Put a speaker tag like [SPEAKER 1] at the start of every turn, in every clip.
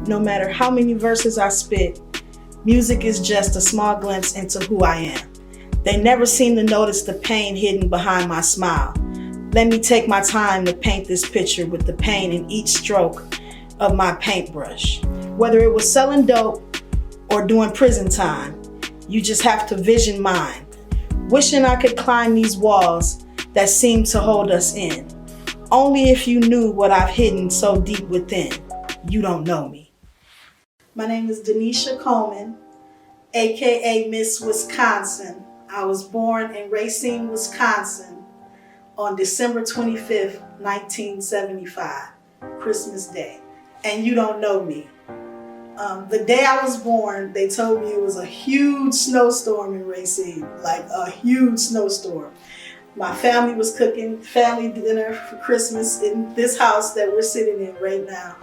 [SPEAKER 1] No matter how many verses I spit, music is just a small glimpse into who I am. They never seem to notice the pain hidden behind my smile. Let me take my time to paint this picture with the pain in each stroke of my paintbrush. Whether it was selling dope or doing prison time, you just have to vision mine. Wishing I could climb these walls that seem to hold us in. Only if you knew what I've hidden so deep within. You don't know me. My name is Denisha Coleman, aka Miss Wisconsin. I was born in Racine, Wisconsin on December 25th, 1975, Christmas Day. And you don't know me. The day I was born, they told me it was a huge snowstorm in Racine, like a huge snowstorm. My family was cooking family dinner for Christmas in this house that we're sitting in right now.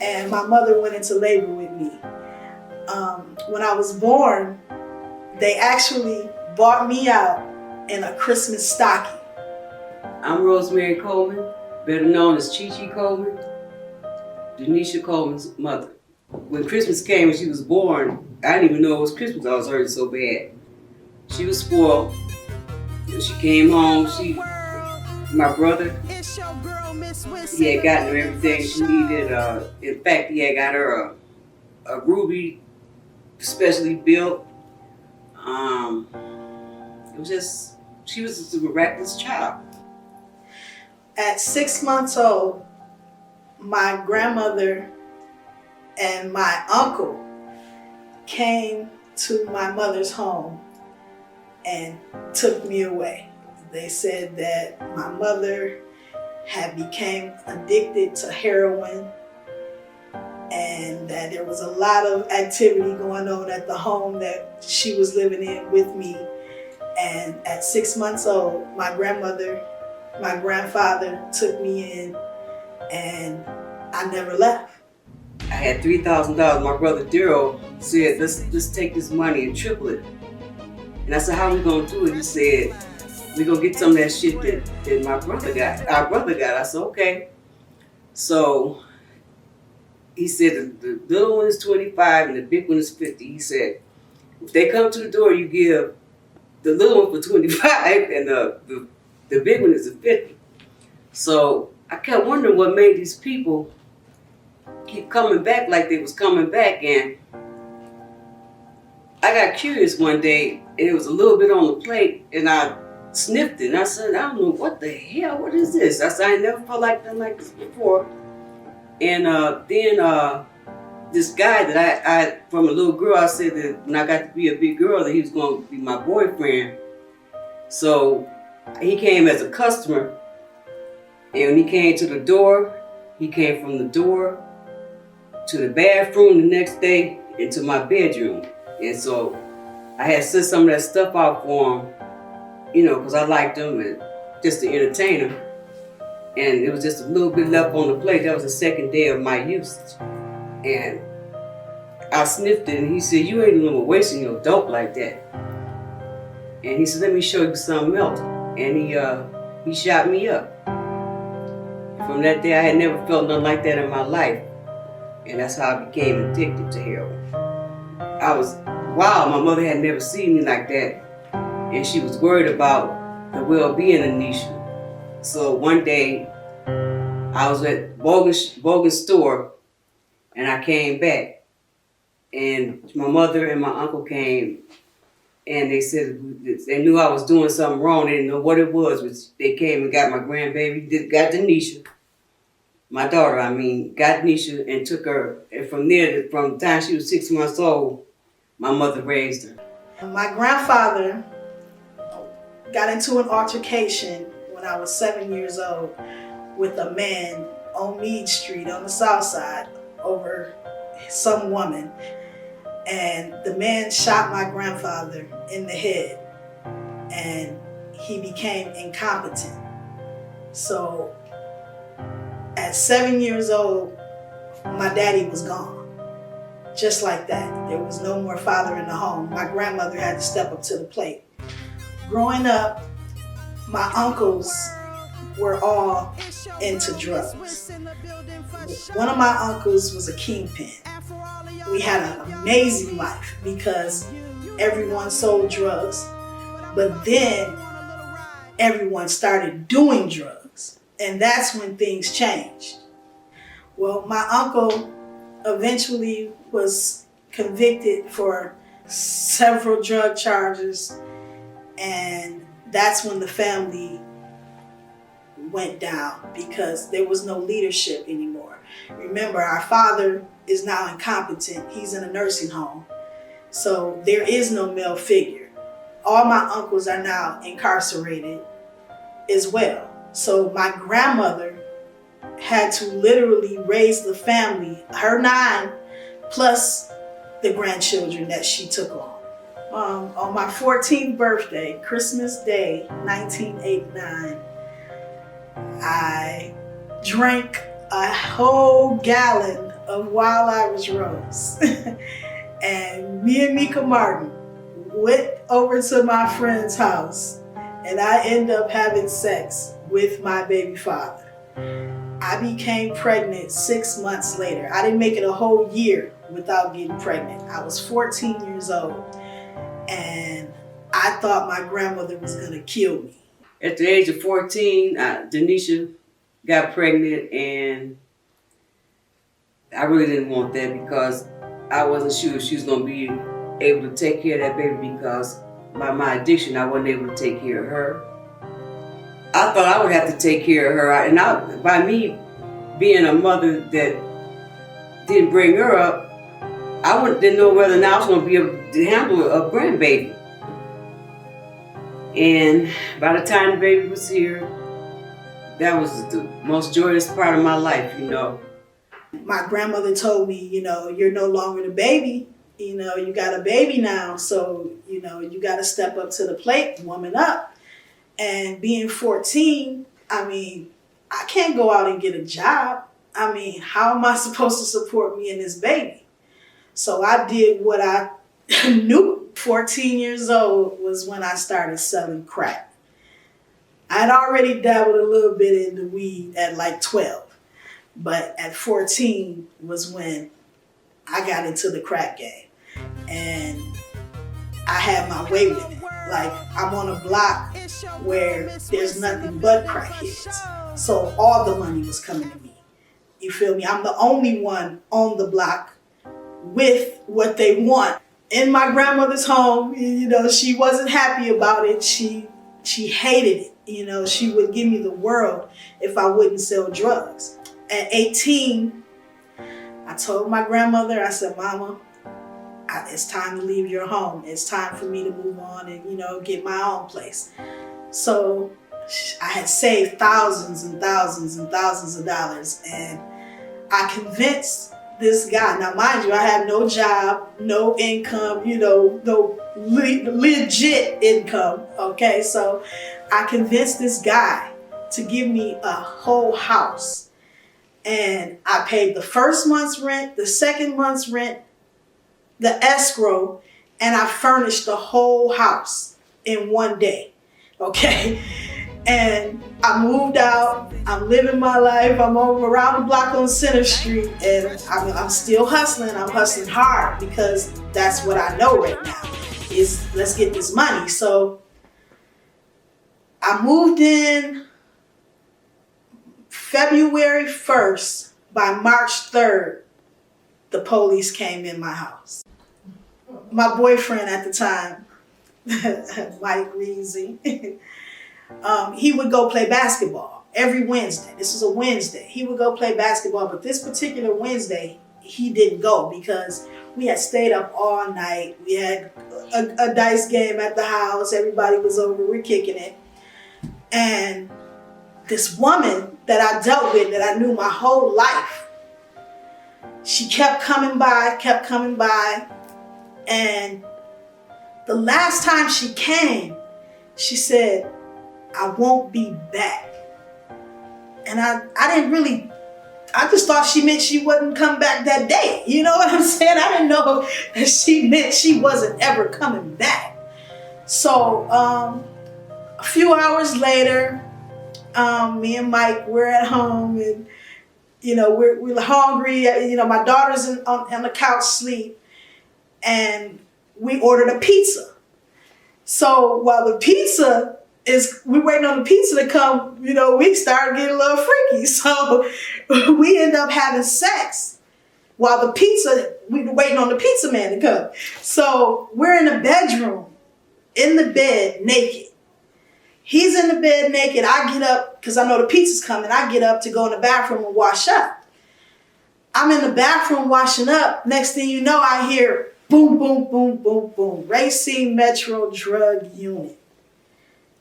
[SPEAKER 1] And my mother went into labor with me. When I was born, they actually bought me out in a Christmas stocking.
[SPEAKER 2] I'm Rosemary Coleman, better known as Chi Chi Coleman, Denisha Coleman's mother. When Christmas came and she was born, I didn't even know it was Christmas. I was hurting so bad. She was spoiled. When she came home, my brother, he had gotten her everything she needed. In fact, he had got her a ruby, specially built. It was just, she was just a miraculous child.
[SPEAKER 1] At 6 months old, my grandmother and my uncle came to my mother's home and took me away. They said that my mother had become addicted to heroin and that there was a lot of activity going on at the home that she was living in with me. And at 6 months old, my grandmother, my grandfather took me in and I never left.
[SPEAKER 2] I had $3,000. My brother Daryl said, let's take this money and triple it. And I said, how are we gonna do it? He said, we're gonna get some of that shit that my brother got, our brother got. I said, okay. So he said the little one is 25 and the big one is 50. He said, if they come to the door, you give the little one for 25 and the big one is a 50. So I kept wondering what made these people keep coming back like they was coming back. And I got curious one day and it was a little bit on the plate and I sniffed it and I said, I don't know what the hell, what is this? I said, I never felt like nothing like this before. And then this guy that I from a little girl, I said that when I got to be a big girl that he was going to be my boyfriend. So he came as a customer and when he came to the door, he came from the door to the bathroom the next day into my bedroom. And so I had set some of that stuff out for him, you know, because I liked him and just to entertain him. And it was just a little bit left on the plate. That was the second day of my usage. And I sniffed it and he said, you ain't even wasting your dope like that. And he said, let me show you something else. And he shot me up. From that day, I had never felt nothing like that in my life. And that's how I became addicted to heroin. I was, wow, my mother had never seen me like that. And she was worried about the well-being of Nisha. So one day, I was at Bogan's store and I came back. And my mother and my uncle came and they said, they knew I was doing something wrong. They didn't know what it was, but they came and got my grandbaby, got Denisha. My daughter, got Nisha and took her. And from there, from the time she was 6 months old, my mother raised her.
[SPEAKER 1] My grandfather got into an altercation when I was 7 years old with a man on Meade Street on the south side over some woman. And the man shot my grandfather in the head and he became incompetent. So at 7 years old, my daddy was gone. Just like that. There was no more father in the home. My grandmother had to step up to the plate. Growing up, my uncles were all into drugs. One of my uncles was a kingpin. we had an amazing life because everyone sold drugs, but then everyone started doing drugs, and that's when things changed. Well, my uncle eventually was convicted for several drug charges, and that's when the family went down because there was no leadership anymore. Remember, our father is now incompetent. He's in a nursing home. So there is no male figure. All my uncles are now incarcerated as well. So my grandmother had to literally raise the family, her 9, plus the grandchildren that she took on. On my 14th birthday, Christmas Day, 1989, I drank a whole gallon of Wild Irish Rose. And me and Mika Martin went over to my friend's house, and I ended up having sex with my baby father. I became pregnant 6 months later. I didn't make it a whole year without getting pregnant. I was 14 years old, and I thought my grandmother was gonna kill me.
[SPEAKER 2] At the age of 14, Denisha got pregnant, and I really didn't want that because I wasn't sure if she was going to be able to take care of that baby because by my addiction, I wasn't able to take care of her. I thought I would have to take care of her. By me being a mother that didn't bring her up, didn't know whether or not I was going to be able to handle a grandbaby. And by the time the baby was here, that was the most joyous part of my life, you know.
[SPEAKER 1] My grandmother told me, you're no longer the baby. You got a baby now, so, you got to step up to the plate, woman up. And being 14, I can't go out and get a job. How am I supposed to support me and this baby? So I did what I knew. 14 years old was when I started selling crack. I'd already dabbled a little bit in the weed at like 12. But at 14 was when I got into the crack game. And I had my way with it. Like, I'm on a block where there's nothing but crackheads. So all the money was coming to me. You feel me? I'm the only one on the block with what they want. In my grandmother's home, she wasn't happy about it. She hated it. She would give me the world if I wouldn't sell drugs. At 18, I told my grandmother, I said, Mama, it's time to leave your home. It's time for me to move on and, get my own place. So I had saved thousands and thousands and thousands of dollars, and I convinced this guy. Now, mind you, I had no job, no income, no legit income, okay? So I convinced this guy to give me a whole house. And I paid the first month's rent, the second month's rent, the escrow, and I furnished the whole house in one day, okay? And I moved out, I'm living my life, I'm over around the block on Center Street, and I'm still hustling. I'm hustling hard because that's what I know right now, is let's get this money. So I moved in February 1st. By March 3rd, the police came in my house. My boyfriend at the time, Mike Reezy, he would go play basketball every Wednesday. This was a Wednesday. He would go play basketball, but this particular Wednesday, he didn't go because we had stayed up all night. We had a dice game at the house. Everybody was over. We're kicking it. And this woman that I dealt with, that I knew my whole life, she kept coming by. And the last time she came, she said, I won't be back. And I didn't really, I just thought she meant she wouldn't come back that day. You know what I'm saying? I didn't know that she meant she wasn't ever coming back. So a few hours later, me and Mike were at home, and we're hungry. My daughter's on the couch sleep, and we ordered a pizza. So while the pizza we're waiting on the pizza to come, we started getting a little freaky. So we end up having sex while we were waiting on the pizza man to come. So we're in the bedroom, in the bed, naked. He's in the bed naked. I get up because I know the pizza's coming. I get up to go in the bathroom and wash up. I'm in the bathroom washing up. Next thing you know, I hear boom, boom, boom, boom, boom. Racine Metro Drug Unit.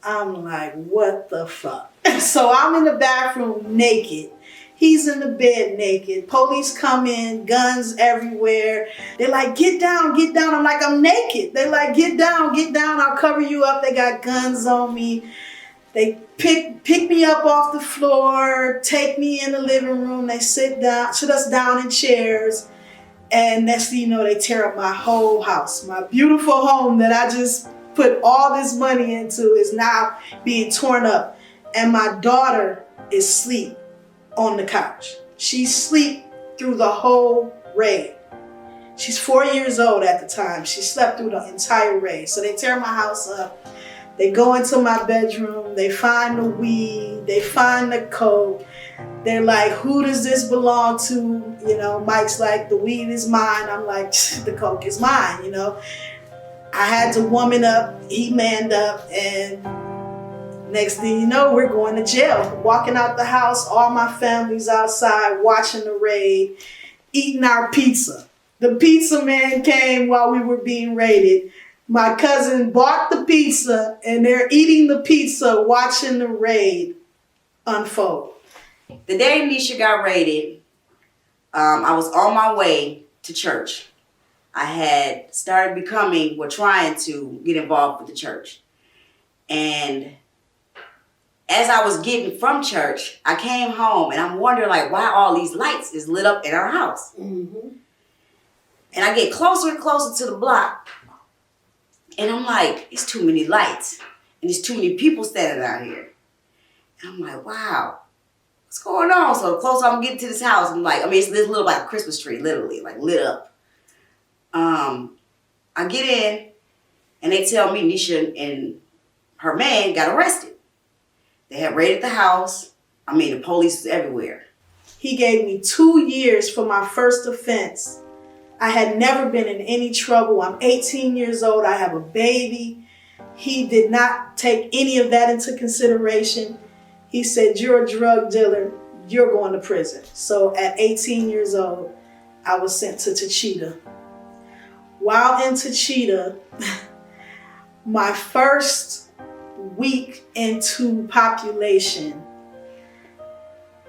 [SPEAKER 1] I'm like, what the fuck? So I'm in the bathroom naked. He's in the bed naked. Police come in, guns everywhere. They're like, get down, get down. I'm like, I'm naked. They're like, get down, I'll cover you up. They got guns on me. They pick me up off the floor, take me in the living room. They sit us down in chairs. And next thing you know, they tear up my whole house. My beautiful home that I just put all this money into is now being torn up. And my daughter is asleep on the couch. She slept through the whole raid. She's 4 years old at the time. She slept through the entire raid. So they tear my house up. They go into my bedroom. They find the weed. They find the coke. They're like, who does this belong to? Mike's like, the weed is mine. I'm like, the coke is mine, I had to woman up. He manned up. And next thing you know, we're going to jail. Walking out the house, all my family's outside watching the raid, eating our pizza. The pizza man came while we were being raided. My cousin bought the pizza, and they're eating the pizza, watching the raid unfold.
[SPEAKER 3] The day Nisha got raided, I was on my way to church. I had started trying to get involved with the church. And as I was getting from church, I came home and I'm wondering why all these lights is lit up in our house. Mm-hmm. And I get closer and closer to the block. And I'm like, it's too many lights. And there's too many people standing out here. And I'm like, wow, what's going on? So the closer I'm getting to this house, I'm like, it's lit like a Christmas tree, literally, lit up. I get in and they tell me Nisha and her man got arrested. They had raided the house. The police was everywhere.
[SPEAKER 1] He gave me 2 years for my first offense. I had never been in any trouble. I'm 18 years old. I have a baby. He did not take any of that into consideration. He said, you're a drug dealer. You're going to prison. So at 18 years old, I was sent to Tachita. While in Tachita, my first week into population,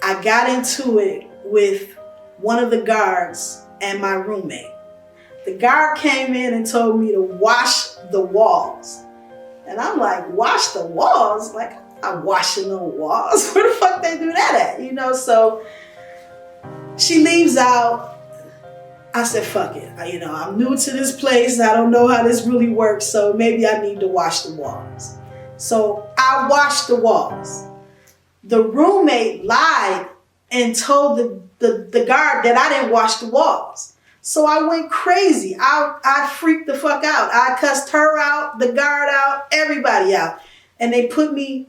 [SPEAKER 1] I got into it with one of the guards and my roommate. The guard came in and told me to wash the walls. And I'm like, wash the walls? Like, I'm washing no walls. Where the fuck they do that at? So she leaves out. I said, fuck it. I'm new to this place. I don't know how this really works. So maybe I need to wash the walls. So I washed the walls. The roommate lied and told the guard that I didn't wash the walls. So I went crazy. I freaked the fuck out. I cussed her out, the guard out, everybody out. And they put me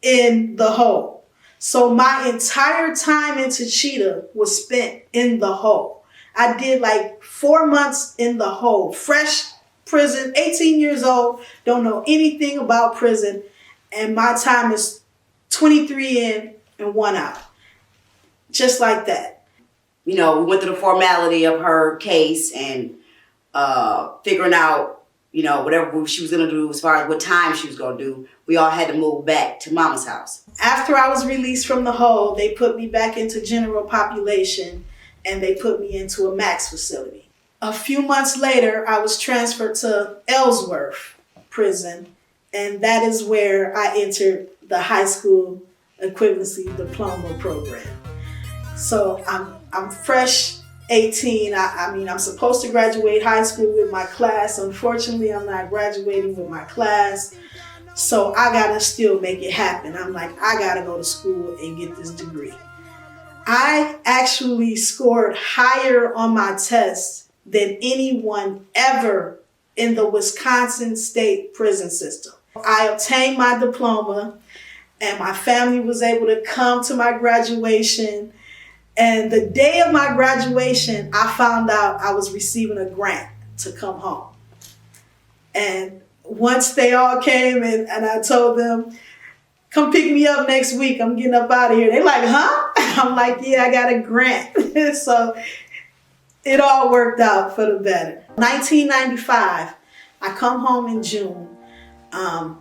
[SPEAKER 1] in the hole. So my entire time in Tachita was spent in the hole. I did 4 months in the hole. Fresh prison, 18 years old, don't know anything about prison. And my time is 23 in and 1 out. Just like that.
[SPEAKER 3] We went through the formality of her case and figuring out, whatever she was going to do as far as what time she was going to do. We all had to move back to Mama's house.
[SPEAKER 1] After I was released from the hole, they put me back into general population and they put me into a max facility. A few months later, I was transferred to Ellsworth prison, and that is where I entered the high school equivalency diploma program. So I'm fresh 18. I'm supposed to graduate high school with my class. Unfortunately, I'm not graduating with my class. So I gotta still make it happen. I'm like, I gotta go to school and get this degree. I actually scored higher on my test than anyone ever in the Wisconsin State prison system. I obtained my diploma, and my family was able to come to my graduation. And the day of my graduation, I found out I was receiving a grant to come home. And once they all came and I told them, come pick me up next week, I'm getting up out of here. They're like, huh? I'm like, yeah, I got a grant. So it all worked out for the better. 1995, I come home in June. I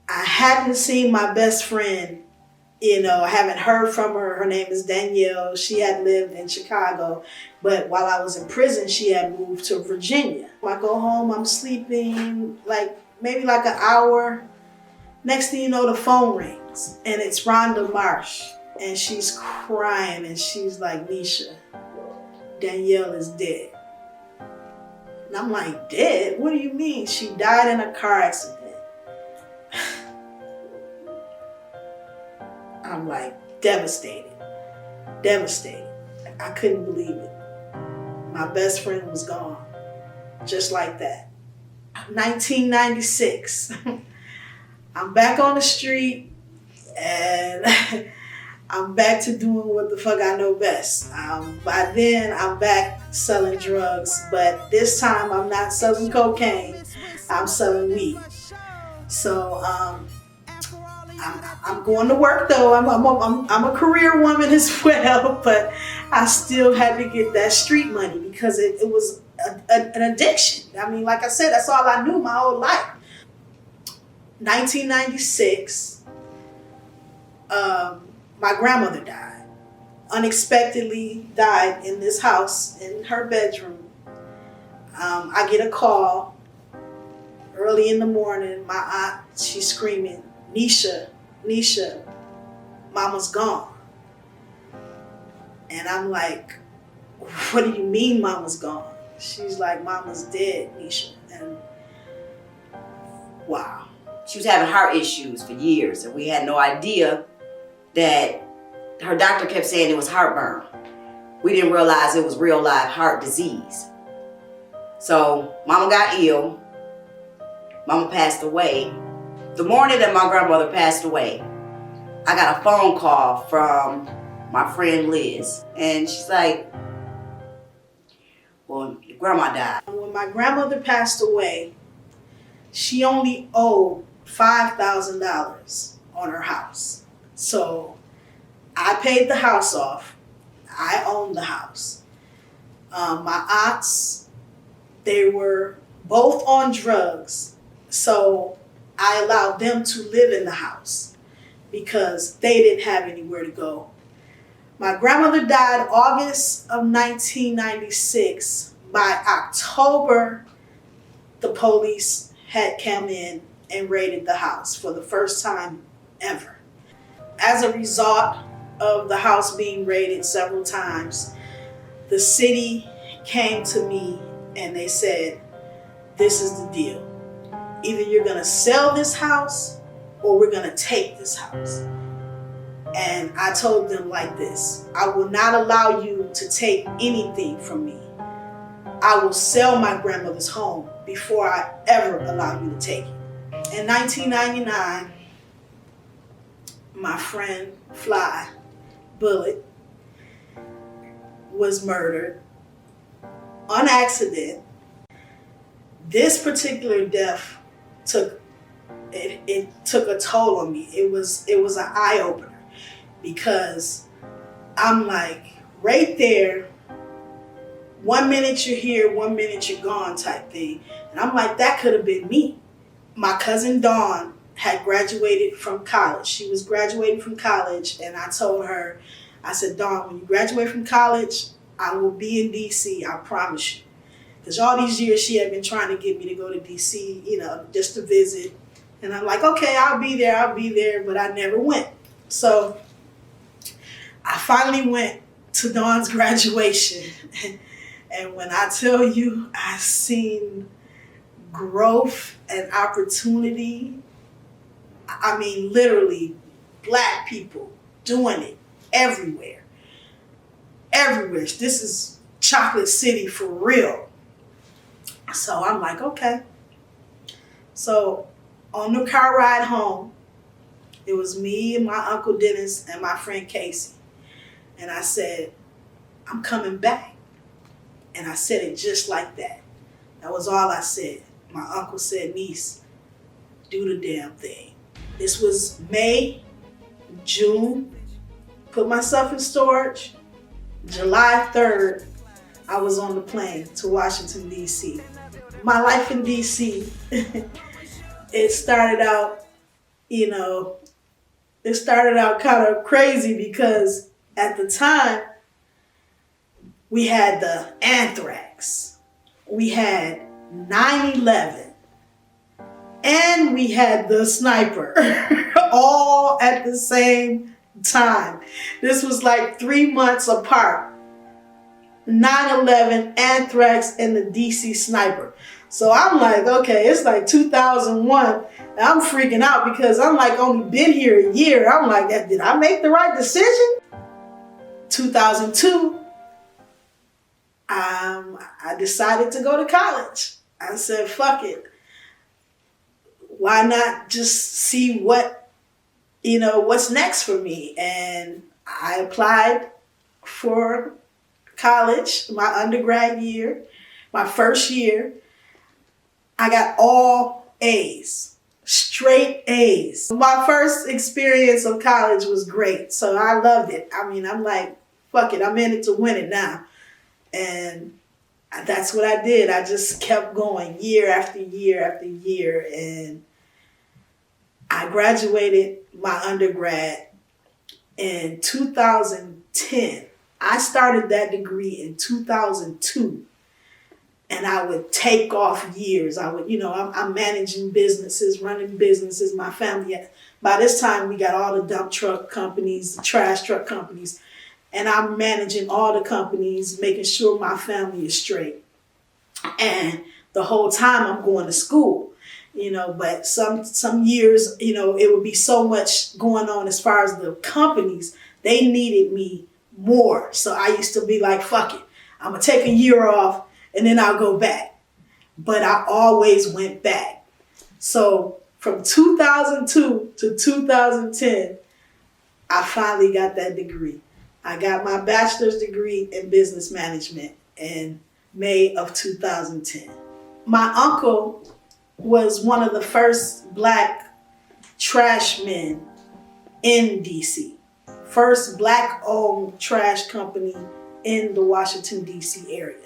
[SPEAKER 1] hadn't seen my best friend. I haven't heard from her. Her name is Danielle. She had lived in Chicago, but while I was in prison, she had moved to Virginia. I go home, I'm sleeping maybe an hour. Next thing you know, the phone rings, and it's Rhonda Marsh, and she's crying, and she's like, Nisha, Danielle is dead. And I'm like, dead? What do you mean? She died in a car accident. I'm like devastated. I couldn't believe it. My best friend was gone, just like that. 1996, I'm back on the street, and I'm back to doing what the fuck I know best. By then, I'm back selling drugs, but this time I'm not selling cocaine, I'm selling weed. So, I'm going to work though. I'm a career woman as well, but I still had to get that street money because it was an addiction. I mean, like I said, that's all I knew my whole life. 1996, my grandmother died. Unexpectedly died in this house in her bedroom. I get a call early in the morning. My aunt, she's screaming, Nisha, Mama's gone. And I'm like, what do you mean Mama's gone? She's like, Mama's dead, Nisha. And wow.
[SPEAKER 3] She was having heart issues for years, and we had no idea that her doctor kept saying it was heartburn. We didn't realize it was real live heart disease. So Mama got ill. Mama passed away. The morning that my grandmother passed away, I got a phone call from my friend Liz. And she's like, well, your grandma died.
[SPEAKER 1] When my grandmother passed away, she only owed $5,000 on her house. So I paid the house off. I owned the house. My aunts, they were both on drugs. So I allowed them to live in the house because they didn't have anywhere to go. My grandmother died August of 1996. By October, the police had come in and raided the house for the first time ever. As a result of the house being raided several times, the city came to me and they said, this is the deal. Either you're gonna sell this house or we're gonna take this house. And I told them like this, I will not allow you to take anything from me. I will sell my grandmother's home before I ever allow you to take it. In 1999, my friend Fly Bullet was murdered on accident. This particular death took a toll on me. It was an eye-opener because I'm like right there, 1 minute you're here, 1 minute you're gone type thing. And I'm like, that could have been me. My cousin Dawn had graduated from college. She was graduating from college, and I told her, I said, Dawn, when you graduate from college, I will be in DC, I promise you. Because all these years she had been trying to get me to go to DC, just to visit. And I'm like, okay, I'll be there, but I never went. So I finally went to Dawn's graduation. And when I tell you, I've seen growth and opportunity, I mean, literally, Black people doing it everywhere. everywhere. This is Chocolate City for real. So I'm like, okay. So on the car ride home, it was me and my Uncle Dennis and my friend Casey. And I said, I'm coming back. And I said it just like that. That was all I said. My uncle said, niece, do the damn thing. This was May, June, put myself in storage. July 3rd, I was on the plane to Washington, D.C. My life in D.C., it started out, kind of crazy because at the time, we had the anthrax, we had 9/11, and we had the sniper all at the same time. This was like 3 months apart. 9/11, anthrax, and the DC sniper. So I'm like, okay, it's like 2001. I'm freaking out because I'm like only been here a year. I'm like, did I make the right decision? 2002, I decided to go to college. I said, fuck it. Why not just see what's next for me? And I applied for college, my undergrad year, my first year. I got all A's, straight A's. My first experience of college was great, so I loved it. I mean, I'm like, fuck it, I'm in it to win it now. And that's what I did. I just kept going year after year after year. And I graduated my undergrad in 2010. I started that degree in 2002. And I would take off years. I'm managing businesses, running businesses, my family. By this time, we got all the dump truck companies, the trash truck companies. And I'm managing all the companies, making sure my family is straight. And the whole time I'm going to school, but some years, it would be so much going on as far as the companies, they needed me more. So I used to be like, fuck it, I'm going to take a year off and then I'll go back. But I always went back. So from 2002 to 2010, I finally got that degree. I got my bachelor's degree in business management in May of 2010. My uncle was one of the first black trash men in DC. First black-owned trash company in the Washington, D.C. area.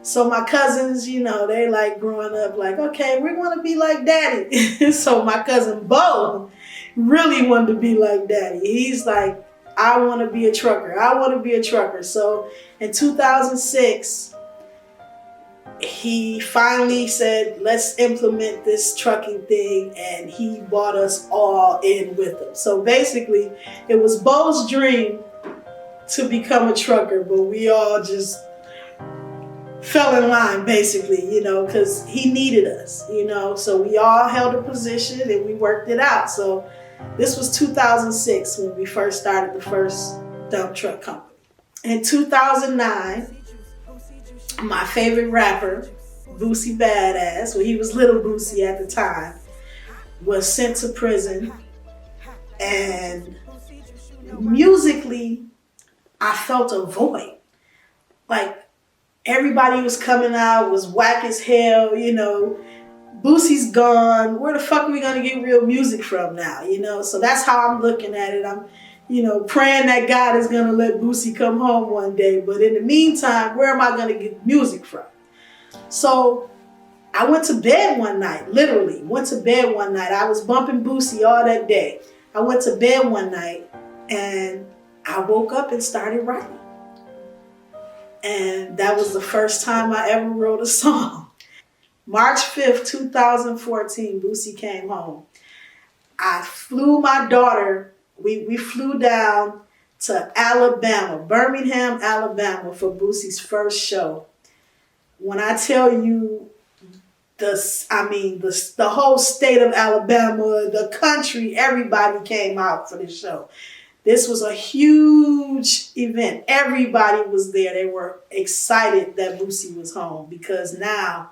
[SPEAKER 1] So my cousins, they like growing up like, okay, we want to be like daddy. So my cousin Bo really wanted to be like daddy. He's like, I want to be a trucker. I want to be a trucker. So in 2006, he finally said, let's implement this trucking thing. And he brought us all in with him. So basically, it was Bo's dream to become a trucker, but we all just fell in line, basically, because he needed us, So we all held a position and we worked it out. So this was 2006 when we first started the first dump truck company. In 2009, my favorite rapper, Boosie Badass, well, he was Little Boosie at the time, was sent to prison. And musically, I felt a void. Like, everybody was coming out, was whack as hell, Boosie's gone. Where the fuck are we going to get real music from now, So that's how I'm looking at it. I'm, praying that God is going to let Boosie come home one day. But in the meantime, where am I going to get music from? So I went to bed one night, literally went to bed one night. I was bumping Boosie all that day. I went to bed one night and I woke up and started writing. And that was the first time I ever wrote a song. March 5th, 2014, Boosie came home. I flew my daughter, we flew down to Alabama, Birmingham, Alabama for Boosie's first show. When I tell you the whole state of Alabama, the country, everybody came out for this show. This was a huge event. Everybody was there. They were excited that Boosie was home because now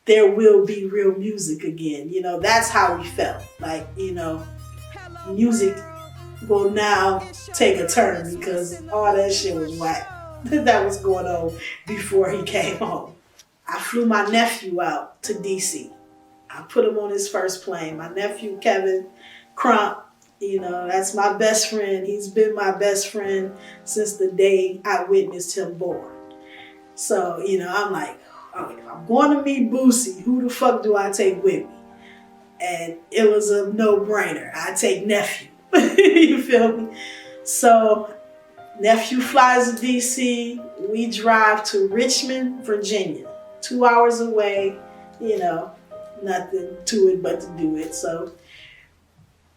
[SPEAKER 1] there will be real music again. You know, that's how we felt. Like, you know, music will now take a turn because all that shit was whack that was going on before he came home. I flew my nephew out to DC. I put him on his first plane. My nephew, Kevin Crump, you know, that's my best friend. He's been my best friend since the day I witnessed him born. So, you know, I'm like, okay, if I'm going to meet Boosie, who the fuck do I take with me? And it was a no-brainer. I take nephew. You feel me? So, nephew flies to DC. We drive to Richmond, Virginia. 2 hours away, you know, nothing to it but to do it. So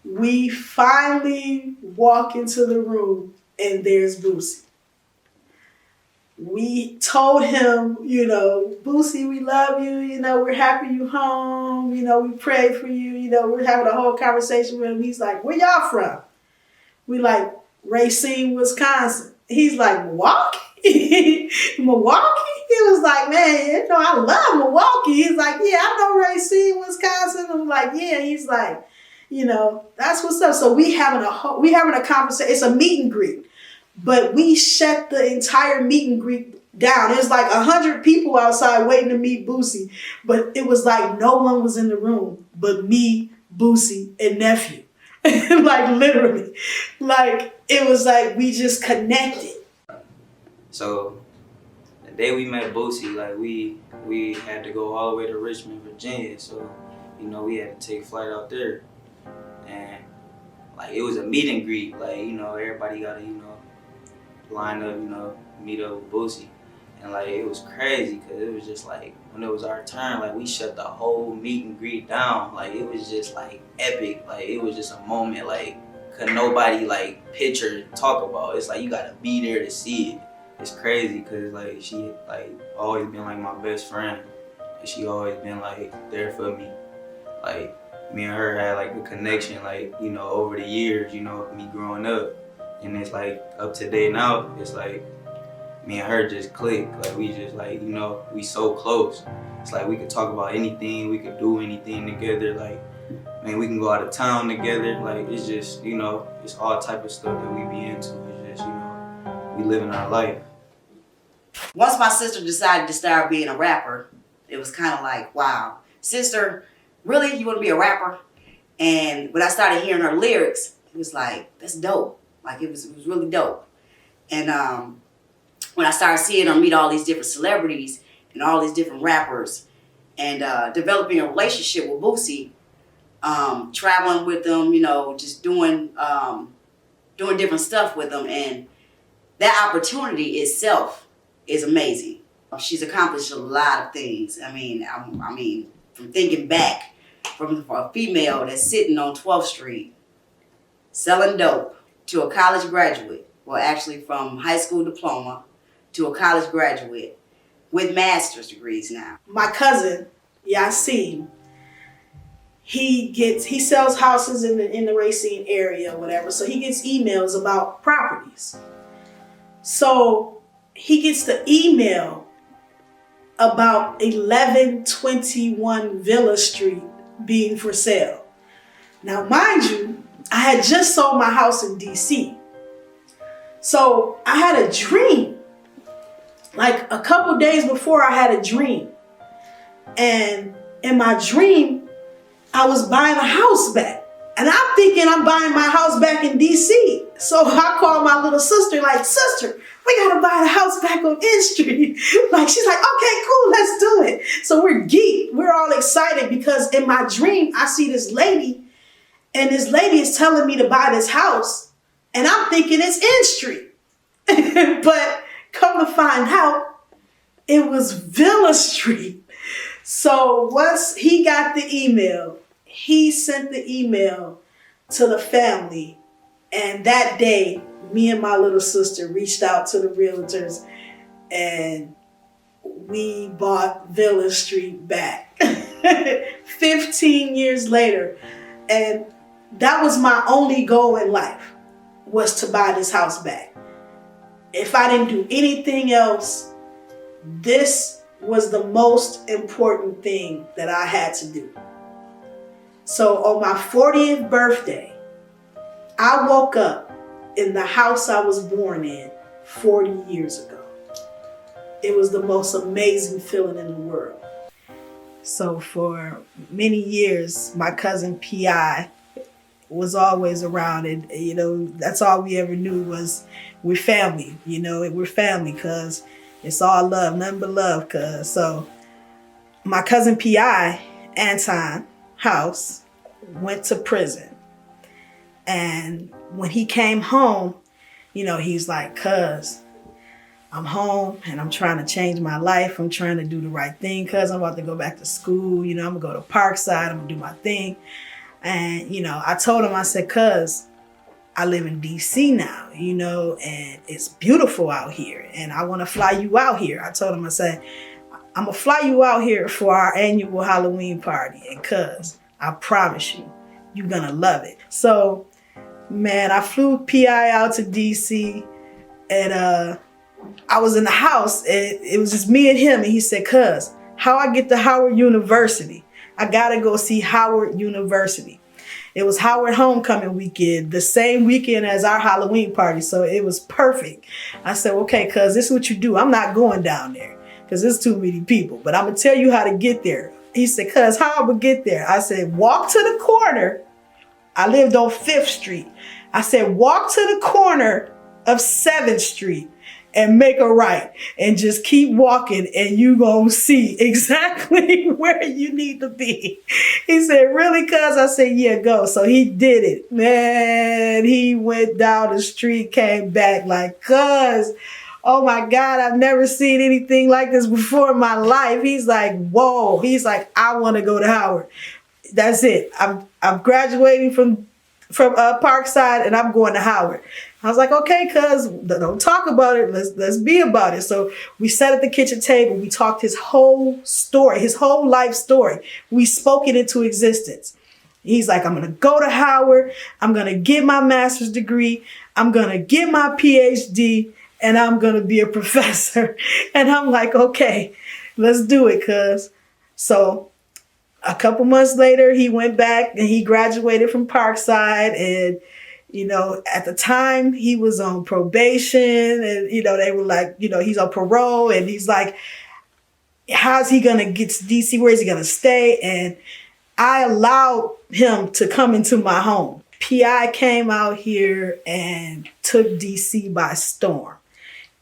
[SPEAKER 1] we finally walk into the room and there's Boosie. We told him, you know, Boosie, we love you, you know, we're happy you home, you know, we prayed for you, you know, we're having a whole conversation with him. He's like, where y'all from? We like, Racine, Wisconsin. He's like, Milwaukee? Milwaukee? He was like, man, you know, I love Milwaukee. He's like, yeah, I know Racine, Wisconsin. I'm like, yeah. He's like, you know, that's what's up. So we having a conversation. It's a meet and greet, but we shut the entire meet and greet down. There's like 100 people outside waiting to meet Boosie, but it was like no one was in the room but me, Boosie, and nephew. Like literally, like it was like we just connected.
[SPEAKER 4] So the day we met Boosie, like we had to go all the way to Richmond, Virginia. So, you know, we had to take flight out there. And like it was a meet and greet. Like, you know, everybody gotta, you know, line up, you know, meet up with Boosie. And like it was crazy because it was just like when it was our turn, like we shut the whole meet and greet down. Like it was just like epic. Like it was just a moment like could nobody like picture talk about. It's like you gotta be there to see it. It's crazy because like she like always been like my best friend, and she always been like there for me. Like me and her had like a connection, like, you know, over the years, you know, me growing up, and it's like up to date now. It's like me and her just click. Like we just like, you know, we so close. It's like we could talk about anything, we could do anything together. Like, man, we can go out of town together. Like it's just, you know, it's all type of stuff that we be into. It's just, you know, we living our life.
[SPEAKER 3] Once my sister decided to start being a rapper, it was kind of like, wow, sister, really? You want to be a rapper? And when I started hearing her lyrics, it was like, that's dope. Like it was really dope. And when I started seeing her meet all these different celebrities and all these different rappers and developing a relationship with Boosie, traveling with them, you know, just doing different stuff with them, and that opportunity itself is amazing. She's accomplished a lot of things. I mean, from thinking back, from a female that's sitting on 12th Street selling dope to a college graduate, well, actually from high school diploma to a college graduate with master's degrees now.
[SPEAKER 1] My cousin, Yasin, he sells houses in the Racine area or whatever, so he gets emails about properties. So he gets the email about 1121 Villa Street being for sale. Now, mind you, I had just sold my house in DC. So I had a dream. Like a couple days before, I had a dream. And in my dream, I was buying a house back. And I'm thinking I'm buying my house back in DC. So I called my little sister, like, sister, we gotta buy the house back on N Street. Like, she's like, okay, cool, let's do it. So we're geeked. We're all excited because in my dream, I see this lady, and this lady is telling me to buy this house. And I'm thinking it's N Street. But come to find out, it was Villa Street. So once he got the email, he sent the email to the family. And that day, me and my little sister reached out to the realtors and we bought Villa Street back 15 years later. And that was my only goal in life. was to buy this house back. If I didn't do anything else, this was the most important thing that I had to do. So on my 40th birthday, I woke up in the house I was born in 40 years ago. It was the most amazing feeling in the world. So for many years, my cousin P.I. was always around, and that's all we ever knew was we're family. We're family because it's all love, nothing but love. So my cousin P.I., Anton House, went to prison, and when he came home, he's like, "Cuz, I'm home and I'm trying to change my life. I'm trying to do the right thing, cuz I'm about to go back to school. I'm gonna go to Parkside. I'm gonna do my thing." And, I told him, I said, "Cuz, I live in DC now, and it's beautiful out here. And I want to fly you out here." I told him, I said, "I'm going to fly you out here for our annual Halloween party. And cuz, I promise you, you're going to love it." So, man, I flew P.I. out to DC, and I was in the house, and it was just me and him. And he said, "Cuz, how I get to Howard University? I got to go see Howard University." It was Howard homecoming weekend, the same weekend as our Halloween party. So it was perfect. I said, "Okay, cuz, this is what you do. I'm not going down there because there's too many people, but I'm going to tell you how to get there." He said, "Cuz, how I'm going to get there?" I said, "Walk to the corner." I lived on 5th Street. I said, "Walk to the corner of 7th Street and make a right and just keep walking and you gonna see exactly where you need to be." He said, "Really, cuz?" I said, "Yeah, go." So he did it. Man, he went down the street, came back like, "Cuz, oh my God, I've never seen anything like this before in my life." He's like, "Whoa." He's like, "I want to go to Howard. That's it. I'm graduating from Parkside and I'm going to Howard." I was like, "Okay, cuz, don't talk about it. Let's be about it." So we sat at the kitchen table. We talked his whole story, his whole life story. We spoke it into existence. He's like, "I'm going to go to Howard. I'm going to get my master's degree. I'm going to get my PhD, and I'm going to be a professor." And I'm like, "Okay, let's do it, cuz." So a couple months later, he went back and he graduated from Parkside. And, at the time he was on probation, and, they were like, he's on parole, and he's like, how's he going to get to DC? Where is he going to stay? And I allowed him to come into my home. P.I. came out here and took DC by storm.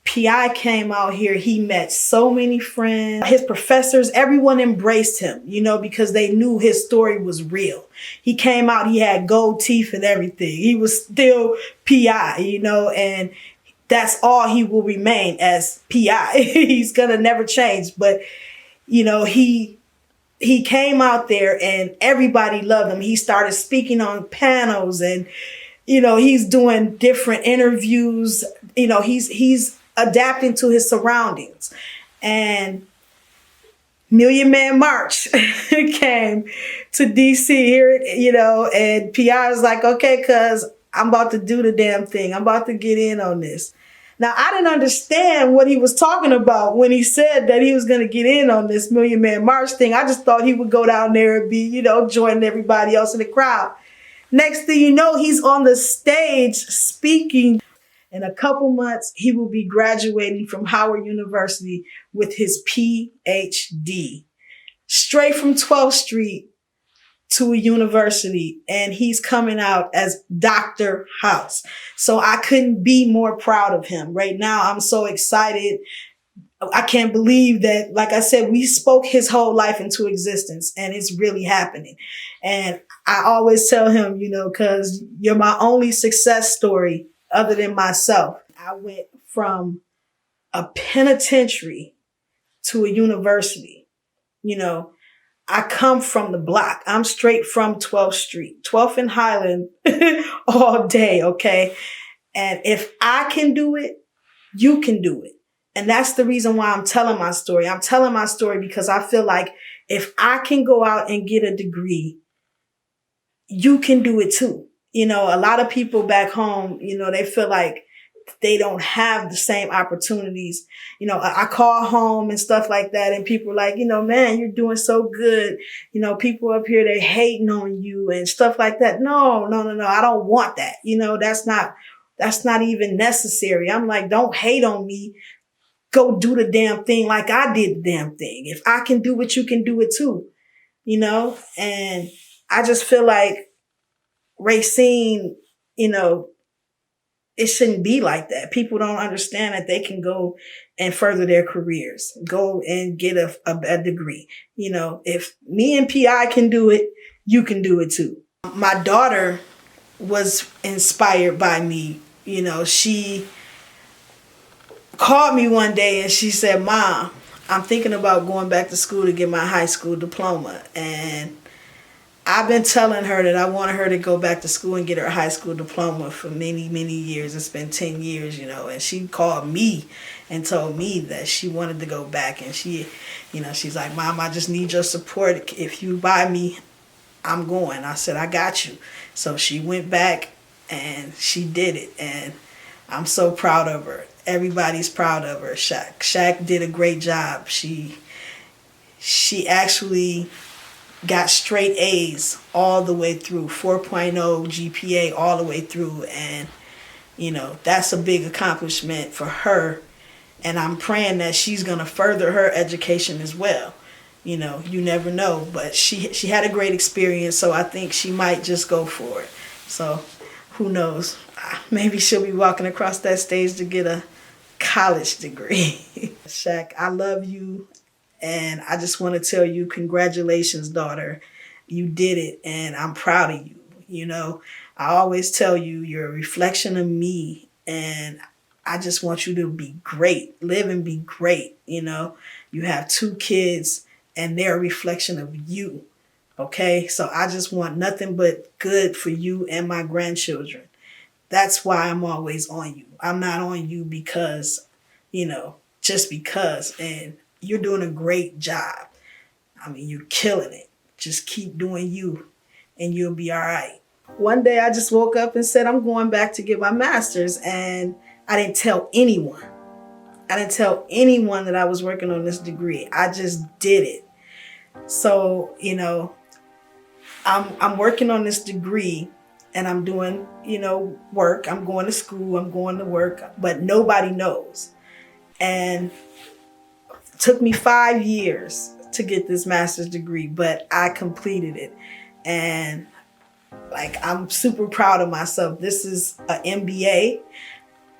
[SPEAKER 1] P.I. came out here. He met so many friends. His professors, everyone embraced him, because they knew his story was real. He came out, he had gold teeth and everything. He was still P.I., and that's all he will remain, as P.I. He's going to never change. But, he came out there and everybody loved him. He started speaking on panels, and, he's doing different interviews. He's adapting to his surroundings. And Million Man March came to DC here, and P.I. was like, "Okay, cuz, I'm about to do the damn thing. I'm about to get in on this." Now, I didn't understand what he was talking about when he said that he was going to get in on this Million Man March thing. I just thought he would go down there and be, joining everybody else in the crowd. Next thing you know, he's on the stage speaking. In a couple months, he will be graduating from Howard University with his PhD, straight from 12th Street to a university. And he's coming out as Dr. House. So I couldn't be more proud of him. Right now, I'm so excited. I can't believe that, like I said, we spoke his whole life into existence, and it's really happening. And I always tell him, cuz you're my only success story other than myself. I went from a penitentiary to a university. I come from the block. I'm straight from 12th Street, 12th and Highland all day, okay? And if I can do it, you can do it. And that's the reason why I'm telling my story. I'm telling my story because I feel like if I can go out and get a degree, you can do it too. You know, a lot of people back home, you know, they feel like they don't have the same opportunities. You know, I call home and stuff like that, and people are like, you know, man, you're doing so good. You know, people up here, they hating on you and stuff like that. No. I don't want that. You know, that's not even necessary. I'm like, don't hate on me. Go do the damn thing like I did the damn thing. If I can do it, you can do it too. You know, and I just feel like Racine, you know, it shouldn't be like that. People don't understand that they can go and further their careers, go and get a degree. You know, if me and PI can do it, you can do it too. My daughter was inspired by me. You know, she called me one day and she said, Mom, I'm thinking about going back to school to get my high school diploma. And I've been telling her that I wanted her to go back to school and get her high school diploma for many, many years. It's been 10 years, you know, and she called me and told me that she wanted to go back. And she, you know, she's like, Mom, I just need your support. If you buy me, I'm going. I said, I got you. So she went back and she did it. And I'm so proud of her. Everybody's proud of her. Shaq did a great job. She actually got straight A's all the way through, 4.0 GPA all the way through. And, you know, that's a big accomplishment for her. And I'm praying that she's going to further her education as well. You know, you never know. But she had a great experience, so I think she might just go for it. So who knows? Maybe she'll be walking across that stage to get a college degree. Shaq, I love you. And I just want to tell you, congratulations, daughter. You did it, and I'm proud of you. You know, I always tell you, you're a reflection of me, and I just want you to be great. Live and be great, you know. You have 2 kids, and they're a reflection of you, okay? So I just want nothing but good for you and my grandchildren. That's why I'm always on you. I'm not on you because, you know, just because. And you're doing a great job. I mean, you're killing it. Just keep doing you and you'll be all right. One day I just woke up and said, I'm going back to get my master's. And I didn't tell anyone. I didn't tell anyone that I was working on this degree. I just did it. So, you know, I'm working on this degree and I'm doing, you know, work. I'm going to school. I'm going to work, but nobody knows. And it took me 5 years to get this master's degree, but I completed it. And like, I'm super proud of myself. This is an MBA.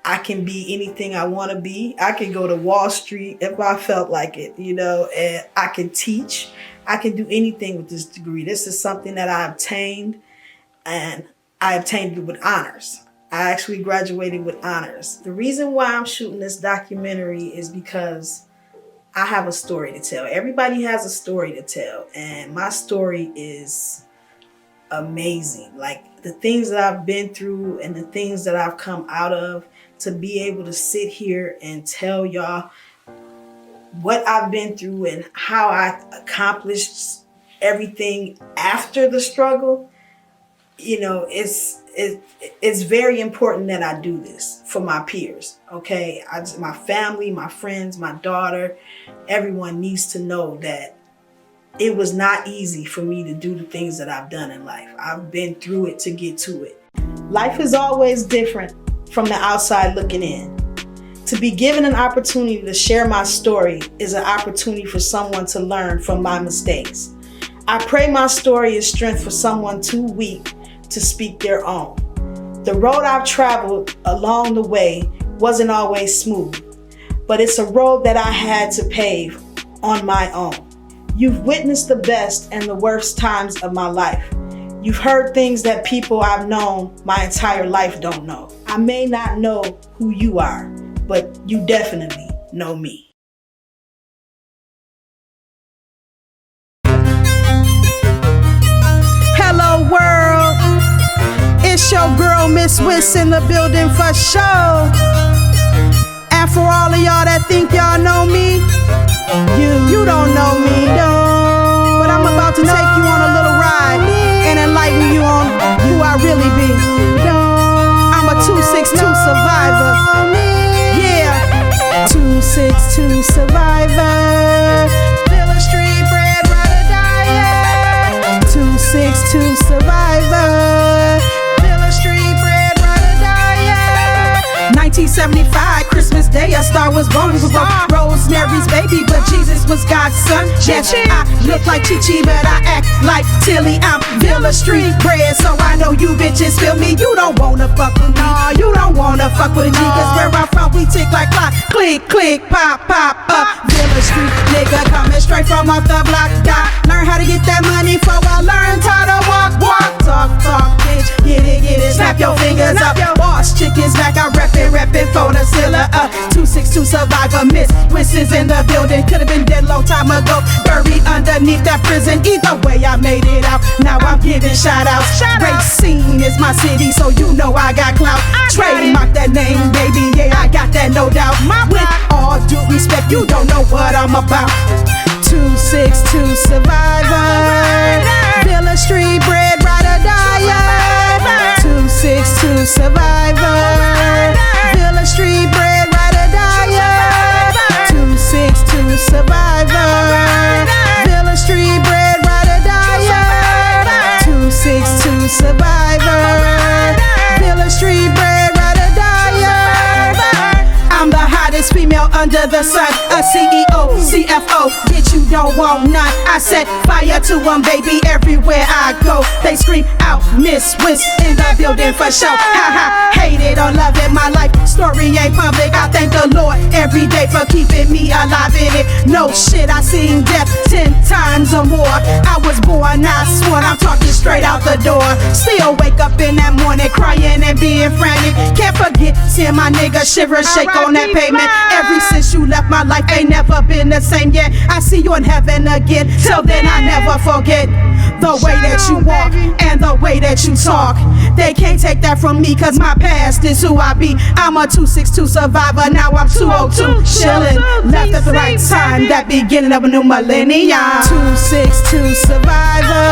[SPEAKER 1] I can be anything I want to be. I can go to Wall Street if I felt like it, you know, and I can teach. I can do anything with this degree. This is something that I obtained, and I obtained it with honors. I actually graduated with honors. The reason why I'm shooting this documentary is because I have a story to tell. Everybody has a story to tell, and my story is amazing. Like, the things that I've been through and the things that I've come out of, to be able to sit here and tell y'all what I've been through and how I accomplished everything after the struggle. You know, it's very important that I do this for my peers, okay? My family, my friends, my daughter, everyone needs to know that it was not easy for me to do the things that I've done in life. I've been through it to get to it. Life is always different from the outside looking in. To be given an opportunity to share my story is an opportunity for someone to learn from my mistakes. I pray my story is strength for someone too weak to speak their own. The road I've traveled along the way wasn't always smooth, but it's a road that I had to pave on my own. You've witnessed the best and the worst times of my life. You've heard things that people I've known my entire life don't know. I may not know who you are, but you definitely know me.
[SPEAKER 5] Hello world, it's your girl Miss Wiss in the building for show. And for all of y'all that think y'all know me, you don't know me, but I'm about to take you on a little ride and enlighten you on who I really be. 262 survivor. Villa Street bread rider diet. 262 survivor. Villa Street bread rider diet. 1975 Christmas Day, a star was born. Rosemary's baby, but Jesus was God's son. Yes, I look like Chi-Chi, but I act like Tilly. I'm Villa Street bread, so I know you bitches feel me. You don't wanna fuck with me. You don't wanna fuck with a G, cause where I'm from, we tick like clock. Click, click, pop, pop, up. Villa Street nigga coming straight from off the block. Learn how to get that money for I learned how to walk, walk, talk, talk, bitch. Get it, snap your fingers up. Boss chick is back, I reppin' for the Zilla. 262 survivor, Miss Winston's in the building. Could've been dead long time ago, buried underneath that prison. Either way, I made it out. Now I'm giving shout outs. Racine is my city, so you know I got clout. Trademark that name, baby, yeah, I got that, no doubt. With all due respect, you don't know what I'm about. 262 survivor. Villa Street bread rider diet. 262 survivor. Villa Street bread rider diet. 262 survivor. Villa Street bread rider diet. 262 survivor. Villa Street bread rider diet. I'm the hottest female under the sun. A CEO, CFO, bitch, you don't want none. I set fire to them, baby, everywhere I go. They scream out, Miss Wiss in the building for show. Ha ha, hate it or love it, my life story ain't public. I thank the Lord every day for keeping me alive in it. No shit, I seen death 10 times or more. I was born, I sworn, I'm talking straight out the door. Still wake up in that morning crying and being frantic. Can't forget seeing my nigga shiver, shake on that pavement. Ever since you left, my life ain't never been the same yet. I see you in heaven again, till then I never forget the way that you walk and the way that you talk. They can't take that from me, cause my past is who I be. I'm a 262 survivor, now I'm 202 chillin'. Left at the right time, that beginning of a new millennium. 262 survivor.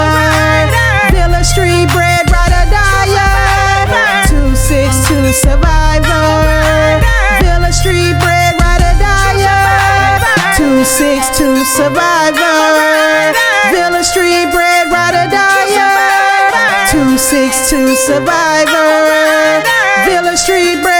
[SPEAKER 5] Villa Street bread rider diet. 262 survivor. Villa Street bread rider diet. 262 survivor. Villa Street bread rider diet. 262 survivor. Villa Street bread